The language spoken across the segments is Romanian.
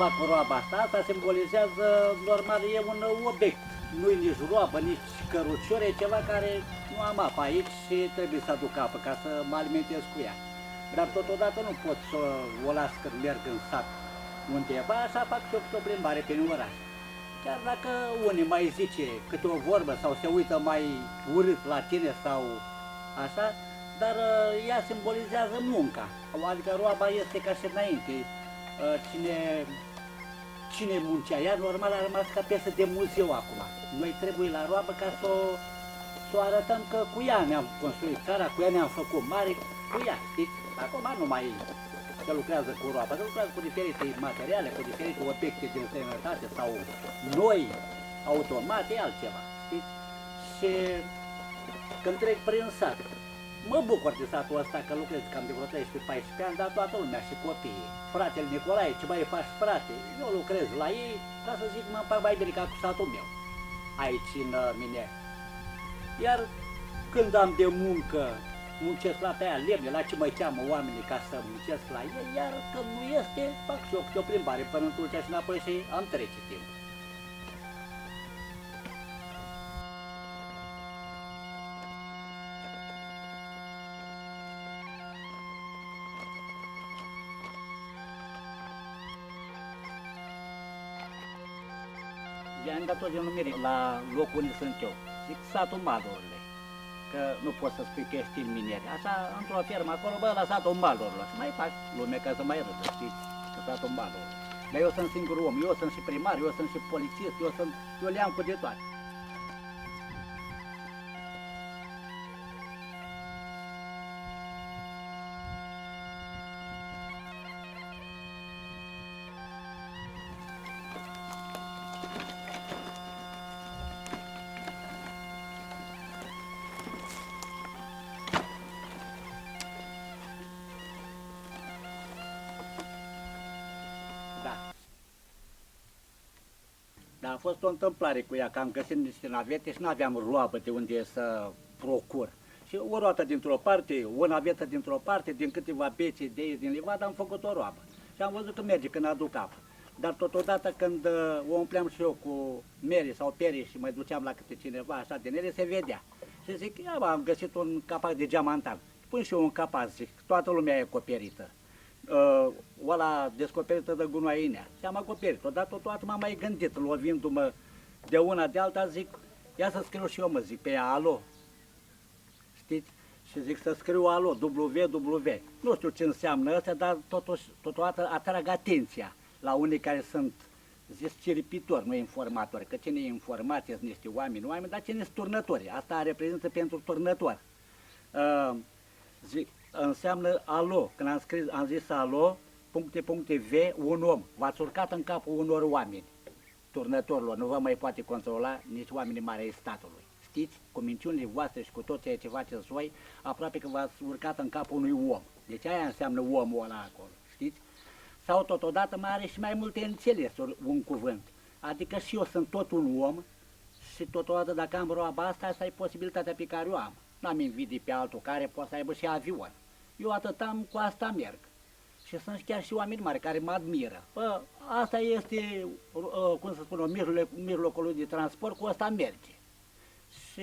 fac cu roaba asta? Asta simbolizează, normal, e un obiect. Nu-i nici roabă, nici cărucior, e ceva care nu am apă aici și trebuie să aduc apă ca să mă alimentez cu ea. Dar totodată nu pot să o las când merg în sat undeva, așa fac și o plimbare prin oraș. Chiar dacă unii mai zice câte o vorbă sau se uită mai urât la tine sau așa, dar ea simbolizează munca. Adică roaba este ca și înainte. Cine muncea ea, normal a rămas ca piesă de muzeu acum. Noi trebuie la roabă ca să o arătăm că cu ea ne-am construit țara, cu ea ne-am făcut mare, cu ea, știți? Acum nu mai se lucrează cu roaba, se lucrează cu diferite materiale, cu diferite obiecte din străinătate sau noi, automate, e altceva, știți? Și când trec prin sat, mă bucur de satul ăsta că lucrez cam de vreo 13-14 ani, dar toată lumea și copiii. Fratele Nicolae, ce mai faci, frate? Eu lucrez la ei, ca să zic, mă împac mai bine ca cu satul meu, aici în mine. Iar când am de muncă, muncesc la tăia lemne, la ce mă cheamă oamenii ca să muncesc la ei, iar când nu este, fac și eu câte o plimbare până în Tulcea și înapoi și am trece timp. I-am dat o denumire la locul unde sunt eu. Zic satul Malurile, că nu poți să spui că ești în mineri. Așa, într-o fermă acolo, bă, la satul Malurilor. Și mai faci lume ca să mai râdă, știți, că satul Malurilor. Dar eu sunt singur om, eu sunt și primar, eu sunt și polițist, eu le-am cu de toate. Dar a fost o întâmplare cu ea, că am găsit niște navete și nu aveam roabă de unde să procur. Și o roată dintr-o parte, o navetă dintr-o parte, din câteva bețe de aici din livadă am făcut o roabă. Și am văzut că merge când aduc apă. Dar totodată când o umpleam și eu cu mere sau pere și mai duceam la câte cineva așa din ele, se vedea. Și zic, ia bă, am găsit un capac de geamantan. Pun și eu un capac, zic, toată lumea e acoperită. Ăla descoperită de gunoainea. Și am acoperit-o, dar totodată m-am mai gândit, lovindu-mă de una de alta, zic, ia să scriu și eu, mă zic, pe ea, alo. Știți? Și zic să scriu alo, www. Nu știu ce înseamnă ăsta, dar totodată atrag atenția la unii care sunt, zis, ciripitori, nu informatori, că cine e informat sunt niște oameni, dar cine sunt turnători, asta reprezintă pentru turnători. Zic, înseamnă alo, când am zis alo, V, un om, v-ați urcat în capul unor oameni, turnătorilor, nu vă mai poate controla nici oamenii mari ai statului. Știți, cu minciunile voastre și cu tot ceea ce faceți voi, aproape că v-ați urcat în capul unui om. Deci aia înseamnă omul ăla acolo, știți? Sau totodată mai are și mai multe înțelesuri un cuvânt. Adică și eu sunt tot un om și totodată dacă am roaba asta e posibilitatea pe care o am. N-am invidii pe altul care poate să aibă și avion. Eu atât am, cu asta merg. Și sunt chiar și oameni mari care mă admiră. Bă, asta este, cum să spun, mijlocul lui de transport, cu asta merge. Și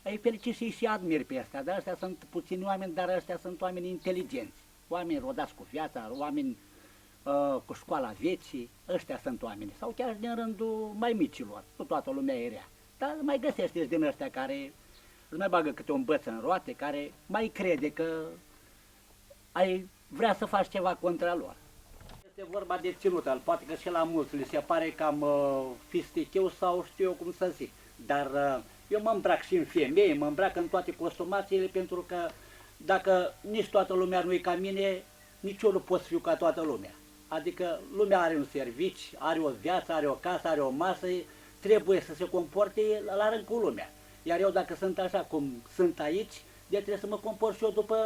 îi felicit și îi admir pe astea. Dar ăștia sunt puțini oameni, dar ăștia sunt oameni inteligenți. Oameni rodați cu viața, oameni cu școala vieții, ăștia sunt oameni. Sau chiar din rândul mai micilor, nu toată lumea e rea. Dar mai găsești din ăștia care îți mai bagă câte un băț în roate, care mai crede că ai vrea să faci ceva contra lor. Este vorba de ținută, poate că și la mulți li se pare cam fisticheu sau știu eu cum să zic. Dar eu mă îmbrac și în femeie, mă îmbrac în toate costumațiile, pentru că dacă nici toată lumea nu e ca mine, nici eu nu pot să fiu ca toată lumea. Adică lumea are un servici, are o viață, are o casă, are o masă, trebuie să se comporte la rând cu lumea. Iar eu dacă sunt așa cum sunt aici, de trebuie să mă comport și eu după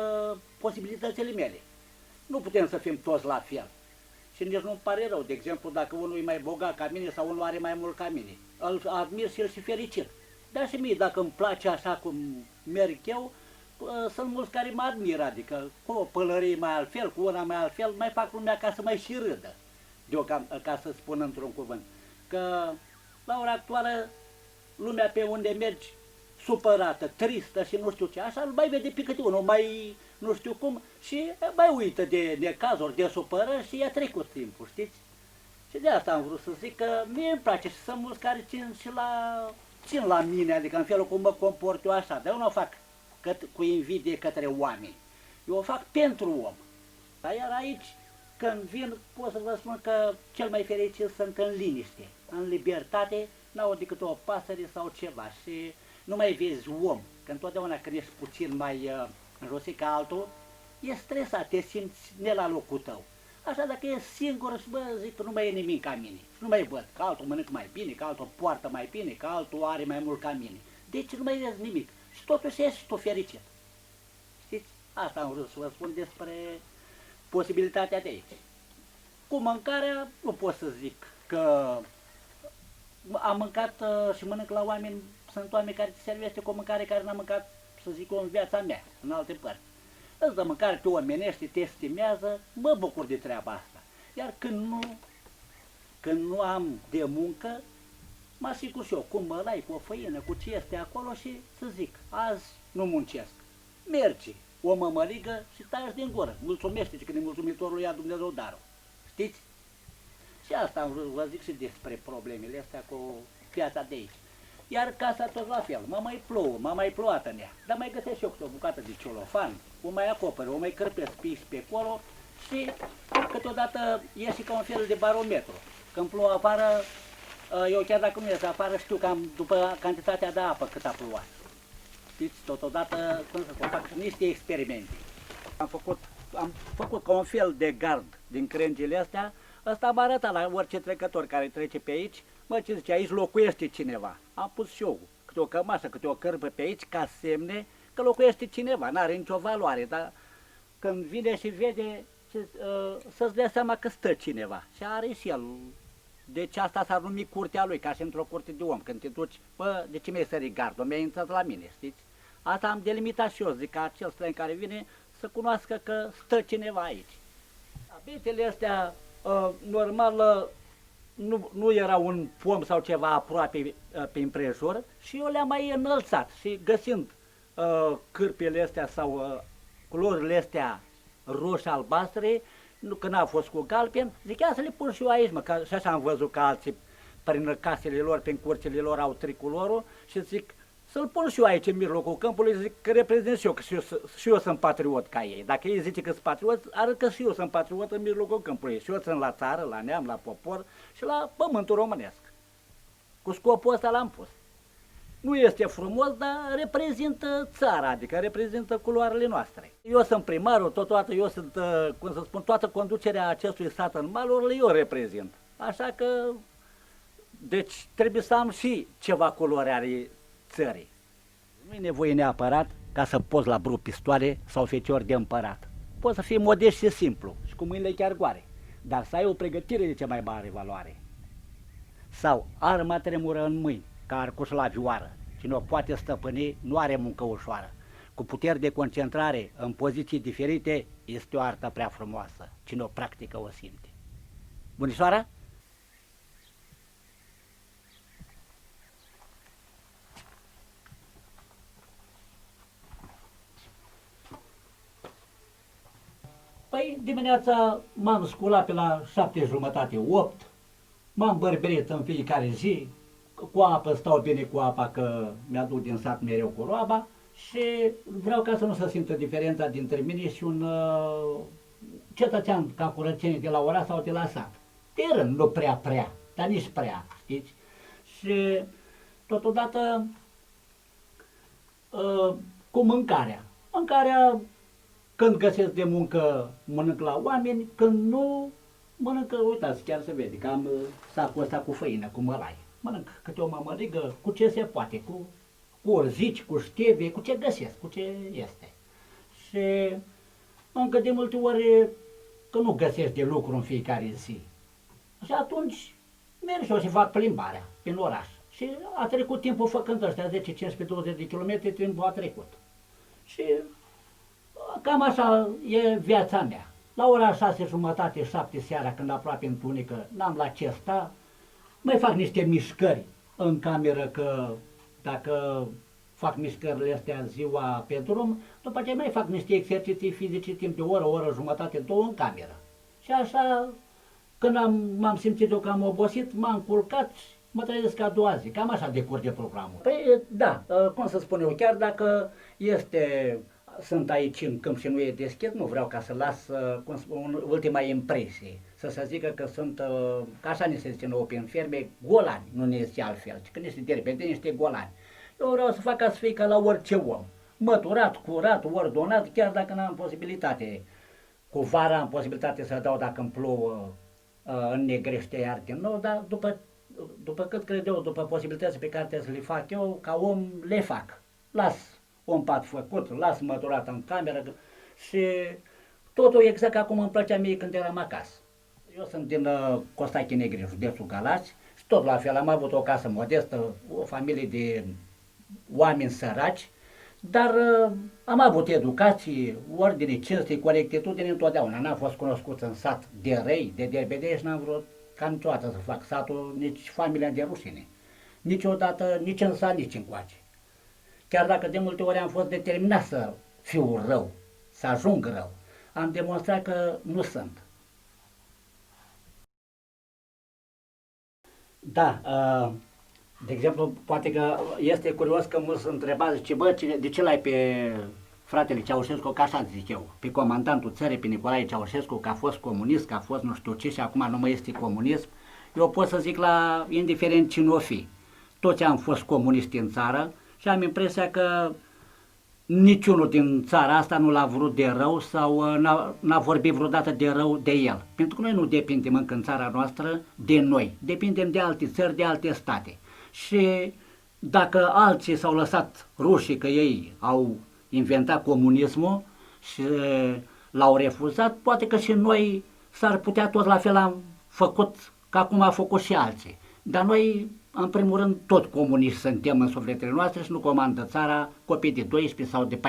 posibilitățile mele. Nu putem să fim toți la fel. Și nici nu-mi pare rău, de exemplu, dacă unul e mai bogat ca mine sau unul are mai mult ca mine. Îl admir și el și fericit. Dar și mie, dacă îmi place așa cum merg eu, sunt mulți care mă admiră, adică cu o pălărie mai altfel, cu una mai altfel, mai fac lumea ca să mai și râdă. ca să spun într-un cuvânt, că la ora actuală lumea pe unde mergi supărată, tristă și nu știu ce, așa îl mai vede pe câte unul, mai nu știu cum, și mai uită de cazuri, de supărări și i-a trecut timpul, știți? Și de asta am vrut să zic că mie îmi place și sunt mulți care țin la mine, adică în felul cum mă comport eu așa, dar eu nu o fac cu invidie către oameni, eu o fac pentru om. Dar iar aici, când vin, pot să vă spun că cel mai fericit sunt în liniște, în libertate, n-au decât o pasăre sau ceva și nu mai vezi om, că întotdeauna când ești puțin mai înjosit ca altul, e stresat, te simți ne la locul tău. Așa dacă e singur și bă, zic că nu mai e nimic ca mine, nu mai văd, că altul mănâncă mai bine, că altul poartă mai bine, că altul are mai mult ca mine. Deci nu mai vezi nimic și totuși ești tu fericit. Știți? Asta am vrut să vă spun despre posibilitatea de aici. Cu mâncarea nu pot să zic că am mâncat și mănânc la oameni, sunt oameni care te servește cu o mâncare care n-am mâncat, să zic eu, în viața mea, în alte părți. Îți dă mâncare, te omenește, te estimează, mă bucur de treaba asta. Iar când nu am de muncă, mă asigur și eu, cum mă lai cu o făină, cu ce este acolo și să zic, azi nu muncesc. Mergi, o mămăligă și taci din gură. Mulțumește-te că de mulțumitorul ia Dumnezeu darul. Știți? Și asta am vrut, vă zic și despre problemele astea cu viața de aici. Iar casa tot la fel, m-a mai plouat în ea, dar mai găsesc eu câte o bucată de celofan, o mai acoperă, o mai cărpesc pe acolo și câteodată iese ca un fel de barometru. Când plouă afară, eu chiar dacă nu ies afară știu cam după cantitatea de apă cât a plouat. Știți, totodată, cum să spun, fac niște experimente. Am făcut ca un fel de gard din crengile astea, ăsta m-a arătat la orice trecător care trece pe aici, mă, ce zice, aici locuiește cineva. Am pus și eu câte o cămașă, câte o cărpă pe aici, ca semne că locuiește cineva, n-are nicio valoare, dar când vine și vede, să-ți dea seama că stă cineva. Și are și el. Deci asta s-ar numi curtea lui, ca și într-o curte de om. Când te duci, bă, de ce mi-ai sărit gardul? Mi-ai intrat la mine, știți? Asta am delimitat și eu, zic, ca acel străin care vine să cunoască că stă cineva aici. Abetele astea, normal, nu era un pom sau ceva aproape pe împrejur și eu le-am mai înălțat și găsind cârpile astea sau culorile astea roșii-albastre, că n-a fost cu galben, zic, ia să le pun și eu aici, mă, că și așa am văzut că alții prin casele lor, prin curțile lor au tricolorul și zic, să-l pun și eu aici în mijlocul câmpului, zic că reprezint și eu, că și eu sunt patriot ca ei. Dacă ei zice că sunt patriot, arăt că și eu sunt patriot în mijlocul câmpului. Și eu sunt la țară, la neam, la popor și la pământul românesc. Cu scopul ăsta l-am pus. Nu este frumos, dar reprezintă țara, adică reprezintă culoarele noastre. Eu sunt primarul, totodată eu sunt, cum să spun, toată conducerea acestui sat în malurile eu reprezint. Așa că, deci trebuie să am și ceva culoare ale țării. Nu e nevoie neapărat ca să poți la brut pistoale sau feciori de împărat. Poți să fii modest și simplu și cu mâinile chiar goare, dar să ai o pregătire de cea mai mare valoare. Sau arma tremură în mâini, ca arcuș la vioară. Cine o poate stăpâni nu are muncă ușoară. Cu puteri de concentrare în poziții diferite este o artă prea frumoasă. Cine o practică o simte. Bunișoara? Păi dimineața m-am sculat pe la 7:30, 8, m-am bărberit în fiecare zi, cu apă stau bine cu apa că mi-aduc din sat mereu cu roaba și vreau ca să nu se simtă diferența dintre mine și un cetățean ca curățenie de la oraș sau de la sat. De rând, nu prea, dar nici prea, știți? Și totodată cu mâncarea. Mâncarea, când găsesc de muncă, mănânc la oameni, când nu, mănânc, uitați, chiar se vede că am sacul ăsta cu făină, cu mălai. Mănânc câte o mămăligă, cu ce se poate, cu orzici, cu ștevie, cu ce găsesc, cu ce este. Și încă de multe ori că nu găsesc de lucru în fiecare zi. Și atunci merg și eu și fac plimbarea prin oraș. Și a trecut timpul făcând ăștia 10, 15, 20 de kilometri, timpul a trecut. Și cam așa e viața mea. La ora 6:30, 7 seara, când aproape întunecă, n-am la ce sta, mai fac niște mișcări în cameră, că dacă fac mișcările astea ziua pe drum, după aceea mai fac niște exerciții fizice timp de o oră jumătate, două în cameră. Și așa, când m-am simțit eu că am obosit, m-am culcat, mă trezesc a doua zi. Cam așa decurge programul. Păi da, cum să spun eu, chiar dacă sunt aici în câmp și nu e deschis, nu vreau ca să las, cum spun, ultima impresie. Să se zică că sunt, ca așa ne se zice nouă în ferme, golani, nu ne zice altfel, că niște derbeni, niște golani. Eu vreau să fac ca să fie ca la orice om, măturat, curat, ordonat, chiar dacă n-am posibilitate. Cu vara am posibilitate să dau dacă îmi plouă, înnegrește iar din nou, dar după cât cred eu, după posibilitățile pe care trebuie să le fac eu, ca om le fac. Las un pat făcut, las măturat în cameră și totul exact ca cum îmi plăcea mie când eram acasă. Eu sunt din Costache Negri, județul Galați, și tot la fel am avut o casă modestă, o familie de oameni săraci, dar am avut educație, ordine, cinste, corectitudine întotdeauna. N-am fost cunoscut în sat de răi, de derbedei și n-am vrut ca niciodată să fac satul, nici familia de rușine. Niciodată, nici în sat, nici încoace. Chiar dacă de multe ori am fost determinat să fiu rău, să ajung rău, am demonstrat că nu sunt. Da, de exemplu, poate că este curios că mulți întrebați, zice, bă, de ce l-ai pe fratele Ceaușescu, că așa zic eu, pe comandantul țării, pe Nicolae Ceaușescu, că a fost comunist, că a fost nu știu ce și acum nu mai este comunism. Eu pot să zic indiferent cine o fi. Toți am fost comuniști în țară și am impresia că niciunul din țara asta nu l-a vrut de rău sau n-a vorbit vreodată de rău de el. Pentru că noi nu depindem încă în țara noastră de noi, depindem de alte țări, de alte state. Și dacă alții s-au lăsat rușii că ei au inventat comunismul și l-au refuzat, poate că și noi s-ar putea tot la fel am făcut ca cum a făcut și alții. Dar noi, în primul rând, tot comuniști suntem în sufletele noastre și nu comandă țara copii de 12 sau de 14-15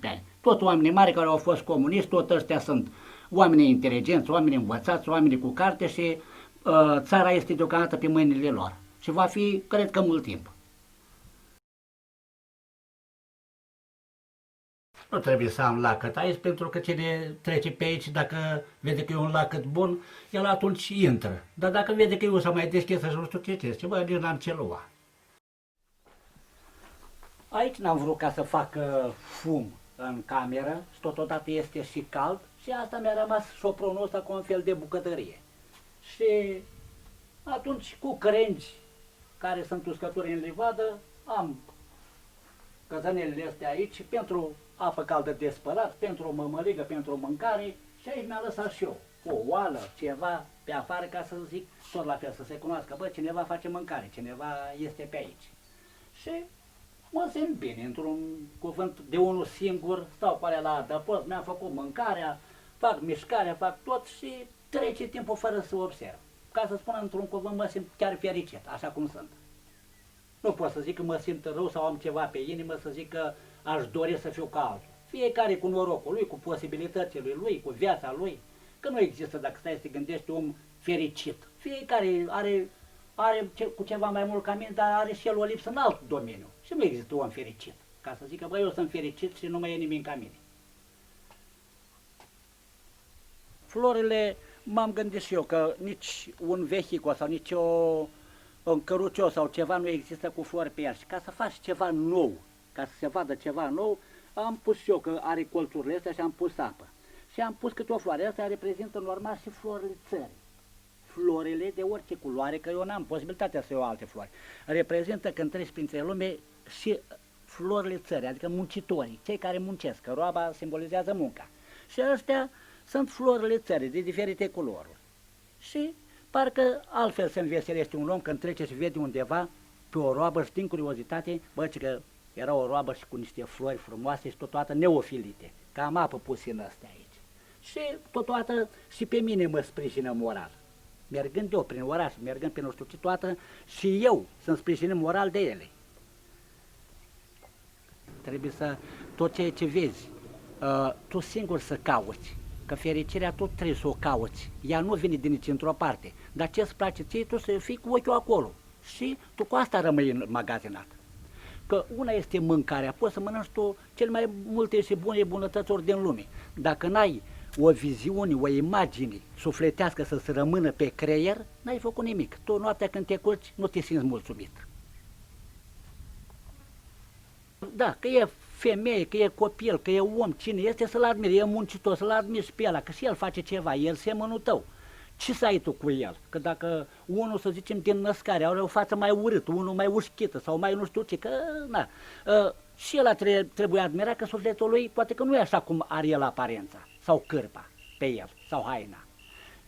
ani. Tot oamenii mari care au fost comuniști, tot ăștia sunt oameni inteligenți, oameni învățați, oameni cu carte și țara este deocamdată pe mâinile lor. Și va fi, cred că, mult timp. Nu trebuie să am lacăt aici, pentru că cine trece pe aici, dacă vede că e un lacăt bun, el atunci intră. Dar dacă vede că e ușa mai deschisă și nu știu ce este, bă, nici n-am ce lua. Aici n-am vrut ca să fac fum în cameră și totodată este și cald și asta mi-a rămas șopronul ăsta cu un fel de bucătărie. Și atunci cu crengi care sunt uscături în livadă, am căzănelele astea aici pentru apă caldă de spălat, pentru o mămăligă, pentru o mâncare și aici mi-a lăsat și eu o oală, ceva pe afară ca să zic tot la fel, să se cunoască, bă, cineva face mâncare, cineva este pe aici. Și mă simt bine, într-un cuvânt de unul singur, stau pe alea la adăpost, mi-am făcut mâncarea, fac mișcarea, fac tot și trece timpul fără să observ. Ca să spun într-un cuvânt, mă simt chiar fericit, așa cum sunt. Nu pot să zic că mă simt rău sau am ceva pe inimă, să zic că aș dori să fiu ca altul. Fiecare cu norocul lui, cu posibilitățile lui, cu viața lui, că nu există, dacă stai să te gândești, om fericit. Fiecare are cu ceva mai mult ca mine, dar are și el o lipsă în alt domeniu. Și nu există om fericit. Ca să zică, bă, eu sunt fericit și nu mai e nimic ca mine. Florile, m-am gândit și eu că nici un vehicul sau nici un căruciu sau ceva nu există cu flori pe el. Și ca să faci ceva nou, ca să se vadă ceva nou, am pus și eu, că are colțurile astea și am pus apă. Și am pus câte o floare. Astea reprezintă normal și florile țării. Florile de orice culoare, că eu n-am posibilitatea să iau alte flori. Reprezintă când treci printre lume și florile țării, adică muncitorii, cei care muncesc, că roaba simbolizează munca. Și astea sunt florile țării, de diferite culori. Și parcă altfel se înveselește un om când trece și vede undeva pe o roabă și din curiozitate, bă, că era o roabă și cu niște flori frumoase și totodată neofilite, că am apă puțină astea aici. Și totodată și pe mine mă sprijină moral. Mergând eu prin oraș, mergând pe nu știu ce toată, și eu sunt sprijinit moral de ele. Trebuie să, tot ceea ce vezi, tu singur să cauți, că fericirea tot trebuie să o cauți. Ea nu vine din nici într-o parte. Dar ce-ți place ție, tu să fii cu ochiul acolo. Și tu cu asta rămâi magazinat. Că una este mâncarea, poți să mănânci tu cele mai multe și bune bunătățuri din lume. Dacă n-ai o viziune, o imagine sufletească să se rămână pe creier, n-ai făcut nimic. Tu noaptea când te culci, nu te simți mulțumit. Da, că e femeie, că e copil, că e om, cine este să-l admiri, e muncitor, să-l admiri și pe ăla, că și el face ceva, el semănul tău. Ce să ai tu cu el? Că dacă unul, să zicem, din născare are o față mai urâtă, unul mai ușchită sau mai nu știu ce, că na, și ăla trebuie admirat, că sufletul lui poate că nu e așa cum are el aparența sau cârpa pe el sau haina.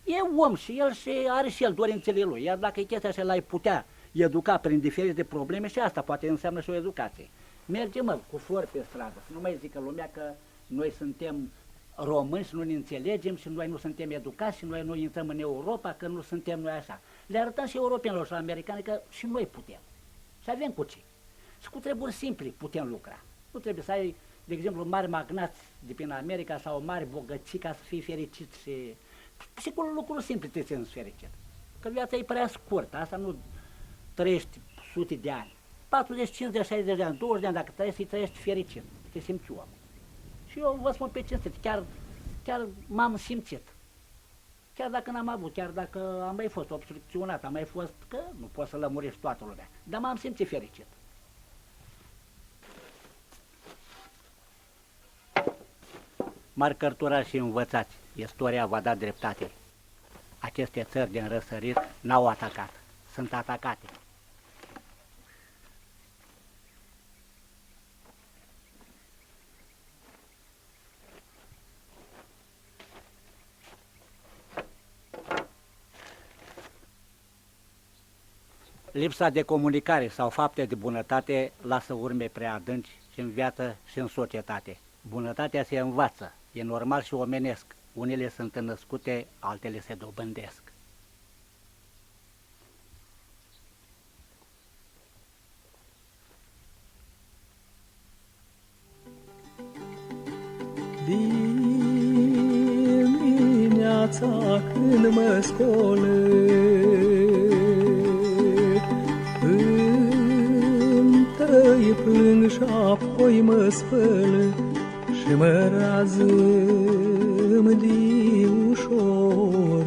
E om și el și are și el dorințele lui, iar dacă e chestia așa l-ai putea educa prin diferite probleme și asta poate înseamnă și o educație. Merge, mă, cu flori pe stradă, să nu mai zică lumea că noi suntem români și nu ne înțelegem și noi nu suntem educați și noi nu intrăm în Europa, că nu suntem noi așa. Le arătăm și europenilor și americani că și noi putem. Și avem cu ce. Și cu treburi simple putem lucra. Nu trebuie să ai, de exemplu, mari magnați de prin America sau mari bogății ca să fii fericit și cu lucruri simple te simți fericit. Că viața e prea scurtă, asta nu trăiești sute de ani. 40, 50, 60 de ani, 20 de ani, dacă trăiești fericit, te simți om. Și eu vă spun pe cinstit, chiar m-am simțit. Chiar dacă n-am avut, chiar dacă am mai fost obstrucționat, am mai fost, că nu pot să lămurești toată lumea, dar m-am simțit fericit. Mari cărturași și învățați, istoria va da dreptate. Aceste țări din răsărit n-au atacat, sunt atacate. Lipsa de comunicare sau fapte de bunătate lasă urme prea adânci și în viață și în societate. Bunătatea se învață, e normal și omenesc. Unele sunt născute, altele se dobândesc. Dimineața când mă scolesc, întâi plâng și apoi mă spăl și mă razâm de ușor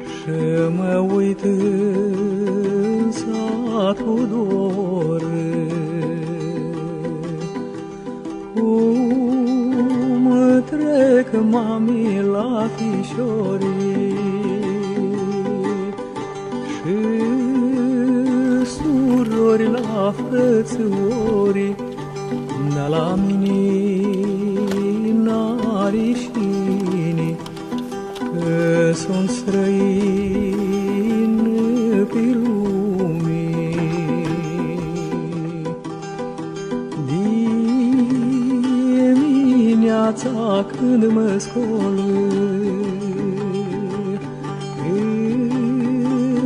și mă uit în satul dor. Cum trec mami la fișorii și surori la frățiorii, dar la mine n-are șini, că sunt străin pe lume. Dimineața când mă scol,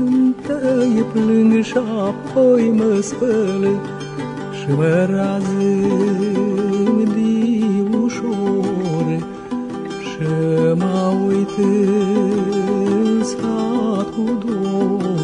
întâi plâng și apoi mă spăl și mă razâm de ușor și mă uit în satul dor.